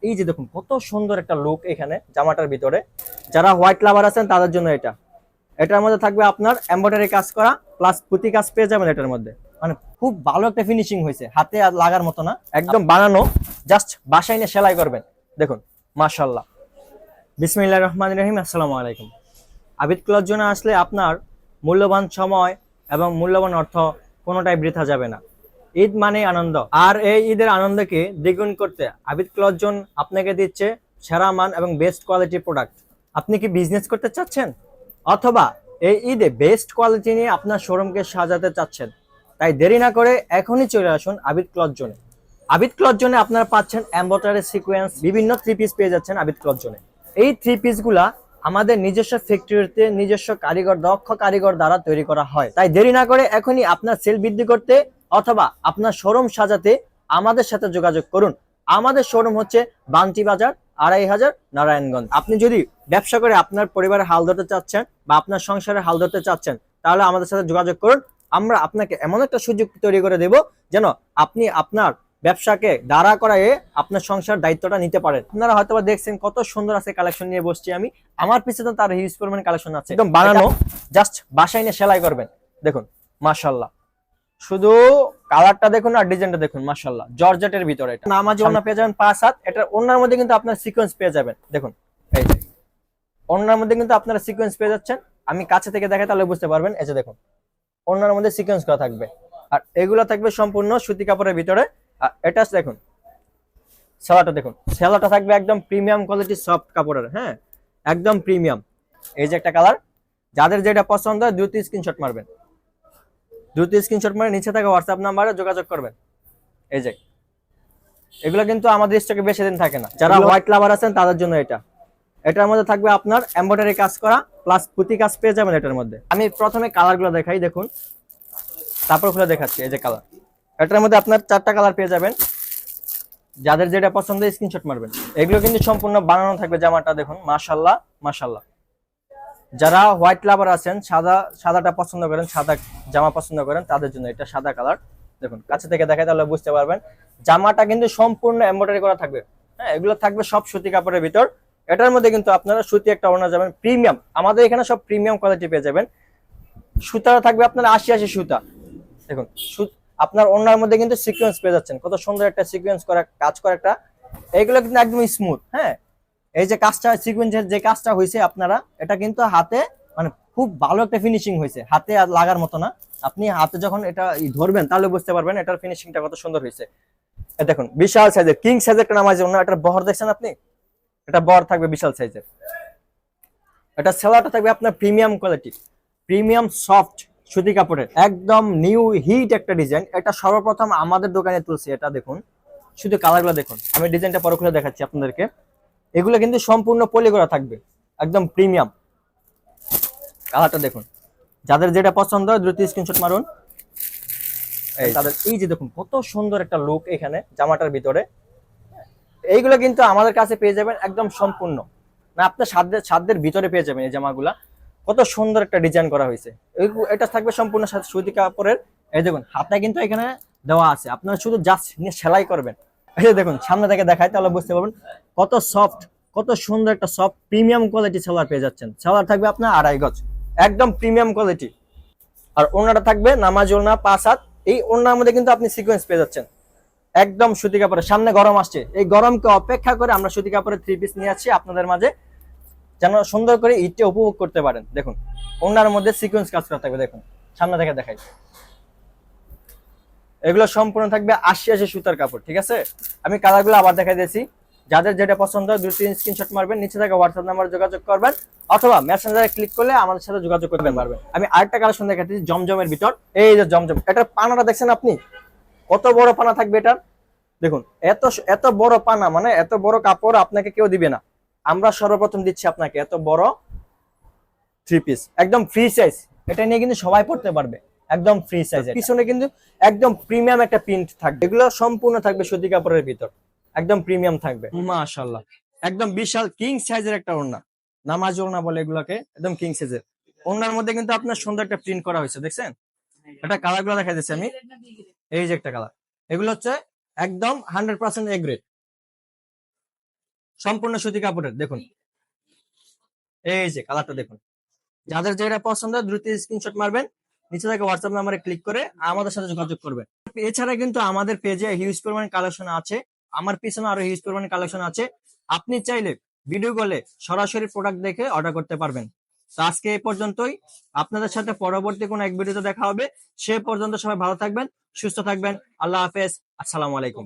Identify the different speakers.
Speaker 1: এই যে দেখুন কত সুন্দর একটা লুক এখানে জামাটার ভিতরে। যারা হোয়াইট লাভার আছেন তাদের জন্য এটার মধ্যে থাকবে আপনার এমব্রয়ডারি কাজ করা প্লাস পুঁতি কাজ পেয়ে যাবেন এটার মধ্যে। মানে খুব ভালো একটা ফিনিশিং হয়েছে, হাতে আর লাগার মতো না, একদম বানানো, জাস্ট বাসায় নিয়ে সেলাই করবেন। দেখুন মাশাআল্লাহ। বিসমিল্লাহির রহমানির রহিম। আসসালামু আলাইকুম। আবিদ ক্লথ জোনে আসলে আপনার মূল্যবান সময় এবং মূল্যবান অর্থ কোনোটাই বৃথা যাবে না। ঈদ মানে আনন্দ, আর এই ঈদের আনন্দকে দ্বিগুণ করতে আবিদ ক্লথ জোন আপনাকে দিচ্ছে সেরা মান এবং বেস্ট কোয়ালিটি প্রোডাক্ট। আপনি কি বিজনেস করতে চাচ্ছেন, অথবা এই ঈদে বেস্ট কোয়ালিটি নিয়ে আপনার শোরুমকে সাজাতে চাচ্ছেন? তাই দেরি না করে এখনই চলে আসুন আবিদ ক্লথ জোনে। আবিদ ক্লথ জোনে আপনারা পাচ্ছেন এমব্রয়ডারি সিকোয়েন্স বিভিন্ন থ্রি পিস পেয়ে যাচ্ছেন আবিদ ক্লথ জোনে। এই থ্রি পিসগুলা আমাদের নিজস্ব ফ্যাক্টরিতে নিজস্ব কারিগর, দক্ষ কারিগর দ্বারা তৈরি করা হয়। তাই দেরি না করে এখনই আপনার সেল বৃদ্ধি করতে অথবা আপনার শোরুম সাজাতে আমাদের সাথে যোগাযোগ করুন। আমাদের শোরুম হচ্ছে বান্টি বাজার ২৫০০ নারায়ণগঞ্জ। আপনি যদি ব্যবসা করে আপনার পরিবারের হাল ধরতে চাচ্ছেন বা আপনার সংসারের হাল ধরতে চাচ্ছেন, তাহলে আমাদের সাথে যোগাযোগ করুন। আমরা আপনাকে এমন একটা সুযোগ তৈরি করে দেব যেন আপনি আপনার ব্যবসাকে দাঁড়া করায় আপনার সংসার দায়িত্বটা নিতে পারেন। আপনারা হয়তো দেখছেন কত সুন্দর আছে কালেকশন নিয়ে বসছি আমি, আমার পিছনে তো তার হিউজ পরিমাণ কালেকশন আছে, একদম বানানো, জাস্ট বাসায় নিয়ে সেলাই করবেন। দেখুন মাশাআল্লাহ, শুধু কালারটা দেখুন আর ডিজাইনটা দেখুন মাশাআল্লাহ। জর্জেটের ভিতরে এটা নামাজি ওড়না পেয়ে যাবেন ৫ হাত। এটার ওড়নার মধ্যে কিন্তু আপনার সিকোয়েন্স পেয়ে যাবেন। দেখুন এই যে ওড়নার মধ্যে কিন্তু আপনারা সিকোয়েন্স পেয়ে যাচ্ছেন। আমি কাছে থেকে দেখাই তাহলে বুঝতে পারবেন। এই যে দেখুন ওড়নার মধ্যে সিকোয়েন্স করা থাকবে, আর এগুলো থাকবে সম্পূর্ণ সুতি কাপড়ের ভিতরে। আর এটা দেখুন সেলাটা, দেখুন সেলাটা থাকবে একদম প্রিমিয়াম কোয়ালিটি সফট কাপড়ের, হ্যাঁ একদম প্রিমিয়াম। এই যে একটা কালার, যাদের যেটা পছন্দ হয় দ্রুত স্ক্রিনশট মারবেন, দ্রুত স্ক্রিনশট মারে নিচে থাকা হোয়াটসঅ্যাপ নাম্বারে যোগাযোগ করবেন। এই যে এগুলো কিন্তু আমাদের স্টকে বেশি দিন থাকে না। যারা হোয়াইট লাভার আছেন তাদের জন্য এটার মধ্যে থাকবে আপনার এমব্রয়ডারি কাজ করা প্লাস পুঁতি কাজ পেয়ে যাবেন এটার মধ্যে। আমি প্রথমে কালারগুলো দেখাই, দেখুন তারপর খুলে দেখাচ্ছি। এই যে কালার, এটার মধ্যে আপনার 4টা কালার পেয়ে যাবেন। যাদের যেটা পছন্দ স্ক্রিনশট মারবেন। এগুলো কিন্তু সম্পূর্ণ বানানো থাকবে জামাটা, দেখুন মাশাআল্লাহ মাশাআল্লাহ। যারা হোয়াইট লাভার আছেন, সাদাটা পছন্দ করেন, সাদা জামা পছন্দ করেন, তাদের জন্য এটা সাদা কালার। দেখুন কাছে থেকে দেখাই তাহলে বুঝতে পারবেন। জামাটা কিন্তু সম্পূর্ণ এমব্রয়ডারি করা থাকবে, হ্যাঁ এগুলো থাকবে সব সুতি কাপড়ের ভিতর। এটার মধ্যে কিন্তু আপনারা সুতি একটা ওড়না যাবেন প্রিমিয়াম, আমাদের এখানে সব প্রিমিয়াম কোয়ালিটি পেয়ে যাবেন। সুতাটা থাকবে আপনার ৮০ সুতা। দেখুন আপনার ওড়নার মধ্যে কিন্তু সিকোয়েন্স পেয়ে যাচ্ছেন, কত সুন্দর একটা সিকোয়েন্স করা কাজ করা একটা। এইগুলো কিন্তু একদম স্মুথ, হ্যাঁ এই যে কাজটা সিকোয়েন্সের যে কাজটা হয়েছে আপনারা, এটা কিন্তু হাতে মানে খুব ভালো একটা ফিনিশিং হয়েছে, হাতে আর লাগার মতো না। আপনি হাতে যখন এটা ধরবেন তাহলে বুঝতে পারবেন এটার ফিনিশিংটা কত সুন্দর হয়েছে। দেখুন বিশাল সাইজের কিং সাইজের একটা নামাজ না, এটার বহর দেখছেন আপনি, এটা বহর থাকবে বিশাল সাইজের। এটা সেলাটা থাকবে আপনার প্রিমিয়াম কোয়ালিটি, প্রিমিয়াম সফট সুতি কাপড়ের, একদম নিউ হিট একটা ডিজাইন। এটা সর্বপ্রথম আমাদের দোকানে তুলছি। এটা দেখুন শুধু কালারগুলো দেখুন, আমি ডিজাইনটা পরে খুলে দেখাচ্ছি আপনাদেরকে। এগুলো কিন্তু সম্পূর্ণ পলি করা থাকবে, একদম প্রিমিয়াম। কালারটা দেখুন, যাদের যেটা পছন্দ হয় দ্রুত স্ক্রিনশট মারুন। তাদের এই যে দেখুন কত সুন্দর একটা লুক এখানে জামাটার ভিতরে। এইগুলো কিন্তু আমাদের কাছে পেয়ে যাবেন একদম সম্পূর্ণ, না আপনার সাধ্যের ভিতরে পেয়ে যাবেন। এই জামাগুলা কত সুন্দর একটা ডিজাইন করা হয়েছে। এটা থাকবে সম্পূর্ণ সুতি কাপড়ের। এই দেখুন হাতটা কিন্তু এখানে দেওয়া আছে, আপনারা শুধু জাস্ট নিয়ে সেলাই করবেন। এই যে দেখুন সামনে থেকে দেখায় তাহলে বুঝতে পারবেন কত সফট, কত সুন্দর একটা সফট প্রিমিয়াম কোয়ালিটি সেলার পেয়ে যাচ্ছেন। সেলার থাকবে আপনার ২.৫ গজ, একদম প্রিমিয়াম কোয়ালিটি। আর ওড়নাটা থাকবে নামাজ ওড়না ৫ হাত। এই ওড়নার মধ্যে কিন্তু আপনি সিকোয়েন্স পেয়ে যাচ্ছেন একদম সুতি কাপড়ের। সামনে গরম আসছে, এই গরমকে অপেক্ষা করে আমরা সুতি কাপড়ের থ্রি পিস নিয়ে আসছি আপনাদের মাঝে, যেন সুন্দর করে ঈদটা উপভোগ করতে পারেন। দেখুন ওড়নার মধ্যে সিকোয়েন্স কাজ করা থাকবে, দেখুন সামনে থেকে দেখাই। এগুলো সম্পূর্ণ থাকবে ৮০ সুতার কাপড়, ঠিক আছে। আমি কালারগুলো আবার দেখাই দিয়েছি। যাদের যেটা পছন্দ হয় দ্রুত স্ক্রিনশট মারবেন, নিচে থেকে হোয়াটসঅ্যাপ নাম্বারে যোগাযোগ করবেন অথবা মেসেঞ্জারে ক্লিক করলে আমাদের সাথে যোগাযোগ করতে পারবেন। আমি আরেকটা কালেকশন দেখাচ্ছি জমজমের ভিতর। এই যে জমজম, এটার পানাটা দেখছেন আপনি, কত বড় পানা থাকবে এটার। দেখুন এত এত বড় পানা, মানে এত বড় কাপড় আপনাকে কেউ দিবে না। আমরা সর্বপ্রথম দিচ্ছি আপনাকে এত বড় থ্রি পিস, একদম ফ্রি সাইজ। এটা নিয়ে কিন্তু সবাই পড়তে পারবে, একদম ফ্রি সাইজ। পিছনে কিন্তু একদম প্রিমিয়াম একটা প্রিন্ট থাকবে। এগুলো সম্পূর্ণ থাকবে সুতি কাপড়ের ভিতর, একদম প্রিমিয়াম থাকবে। মাশাআল্লাহ, একদম বিশাল কিং সাইজের একটা ওড়না, নামাজ ওড়না বলে এগুলোকে, একদম কিং সাইজের। ওড়নার মধ্যে কিন্তু আপনার সুন্দর একটা প্রিন্ট করা হয়েছে, দেখছেন। এটা কালার গুলো দেখা যাচ্ছে আমি, এই যে একটা কালার। এগুলো হচ্ছে একদম 100% এ গ্রেড। সম্পূর্ণ সুতি কাপড়ের, দেখুন এই যে কালারটা দেখুন। যাদের যেটা পছন্দ দ্রুত স্ক্রিনশট মারবেন, নিচে থেকে হোয়াটসঅ্যাপ নাম্বারে ক্লিক করে আমাদের সাথে যোগাযোগ করবেন। এছাড়া কিন্তু আমাদের পেজে হিউজ পরিমাণ কালেকশন আছে, আমার পিছনে আরো হিউজ পরিমাণ কালেকশন আছে। আপনি চাইলে ভিডিও কলে সরাসরি প্রোডাক্ট দেখে অর্ডার করতে পারবেন। তো আজকে এই পর্যন্তই, আপনাদের সাথে পরবর্তী কোনো এক ভিডিওতে দেখা হবে। সে পর্যন্ত সবাই ভালো থাকবেন, সুস্থ থাকবেন। আল্লাহ হাফেজ, আসসালামু আলাইকুম।